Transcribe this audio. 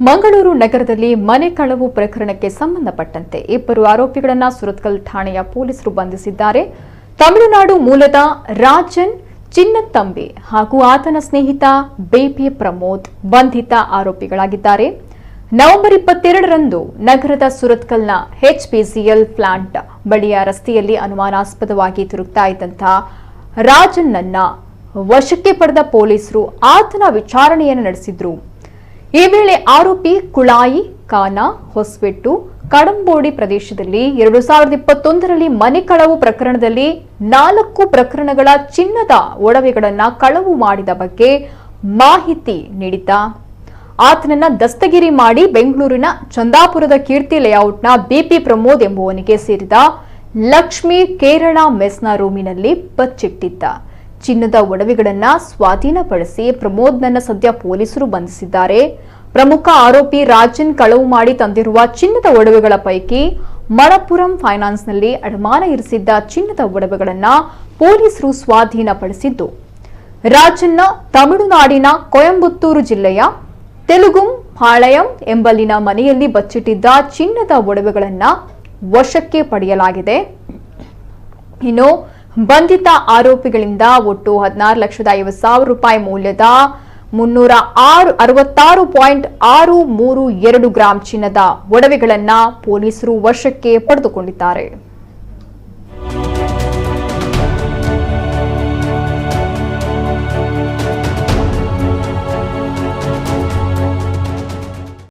ಮಂಗಳೂರು ನಗರದಲ್ಲಿ ಮನೆ ಕಳವು ಪ್ರಕರಣಕ್ಕೆ ಸಂಬಂಧಪಟ್ಟಂತೆ ಇಬ್ಬರು ಆರೋಪಿಗಳನ್ನು ಸುರತ್ಕಲ್ ಠಾಣೆಯ ಪೊಲೀಸರು ಬಂಧಿಸಿದ್ದಾರೆ. ತಮಿಳುನಾಡು ಮೂಲದ ರಾಜನ್ ಚಿನ್ನತಂಬಿ ಹಾಗೂ ಆತನ ಸ್ನೇಹಿತ ಬೇಪಿ ಪ್ರಮೋದ್ ಬಂಧಿತ ಆರೋಪಿಗಳಾಗಿದ್ದಾರೆ. ನವೆಂಬರ್ 22ರಂದು ನಗರದ ಸುರತ್ಕಲ್ನ HPCL ಪ್ಲಾಂಟ್ ಬಳಿಯ ರಸ್ತೆಯಲ್ಲಿ ಅನುಮಾನಾಸ್ಪದವಾಗಿ ತಿರುಗ್ತಾ ಇದ್ದಂತಹ ರಾಜನ್ನನ್ನ ವಶಕ್ಕೆ ಪಡೆದ ಪೊಲೀಸರು ಆತನ ವಿಚಾರಣೆಯನ್ನು ನಡೆಸಿದ್ರು. ಈ ವೇಳೆ ಆರೋಪಿ ಕುಳಾಯಿ ಕಾನ ಹೊಸವೆಟ್ಟು ಕಡಂಬೋಡಿ ಪ್ರದೇಶದಲ್ಲಿ 2021ರಲ್ಲಿ ಮನೆ ಕಳವು ಪ್ರಕರಣದಲ್ಲಿ 4 ಪ್ರಕರಣಗಳ ಚಿನ್ನದ ಒಡವೆಗಳನ್ನು ಕಳವು ಮಾಡಿದ ಬಗ್ಗೆ ಮಾಹಿತಿ ನೀಡಿದ್ದ. ಆತನನ್ನ ದಸ್ತಗಿರಿ ಮಾಡಿ ಬೆಂಗಳೂರಿನ ಚಂದಾಪುರದ ಕೀರ್ತಿ ಲೇಔಟ್ನ ಬಿಪಿ ಪ್ರಮೋದ್ ಎಂಬುವನಿಗೆ ಸೇರಿದ ಲಕ್ಷ್ಮಿ ಕೇರಳ ಮೆಸ್ನ ರೂಮಿನಲ್ಲಿ ಬಚ್ಚಿಟ್ಟಿದ್ದ. ಚಿನ್ನದ ಒಡವೆಗಳನ್ನ ಸ್ವಾಧೀನಪಡಿಸಿ ಪ್ರಮೋದ್ನನ್ನ ಸದ್ಯ ಪೊಲೀಸರು ಬಂಧಿಸಿದ್ದಾರೆ. ಪ್ರಮುಖ ಆರೋಪಿ ರಾಜನ್ ಕಳವು ಮಾಡಿ ತಂದಿರುವ ಚಿನ್ನದ ಒಡವೆಗಳ ಪೈಕಿ ಮಣಪುರಂ ಫೈನಾನ್ಸ್ನಲ್ಲಿ ಅಡಮಾನ ಇರಿಸಿದ್ದ ಚಿನ್ನದ ಒಡವೆಗಳನ್ನ ಪೊಲೀಸರು ಸ್ವಾಧೀನಪಡಿಸಿದ್ದು, ರಾಜನ್ನ ತಮಿಳುನಾಡಿನ ಕೊಯಂಬತ್ತೂರು ಜಿಲ್ಲೆಯ ತೆಲುಗುಂ ಪಾಳಯಂ ಎಂಬಲ್ಲಿನ ಮನೆಯಲ್ಲಿ ಬಚ್ಚಿಟ್ಟಿದ್ದ ಚಿನ್ನದ ಒಡವೆಗಳನ್ನ ವಶಕ್ಕೆ ಪಡೆಯಲಾಗಿದೆ. ಇನ್ನು ಬಂಧಿತ ಆರೋಪಿಗಳಿಂದ ಒಟ್ಟು 16,50,000 ರೂಪಾಯಿ ಮೌಲ್ಯದ 366.632 ಗ್ರಾಂ ಚಿನ್ನದ ಒಡವೆಗಳನ್ನ ಪೊಲೀಸರು ವಶಕ್ಕೆ ಪಡೆದುಕೊಂಡಿದ್ದಾರೆ.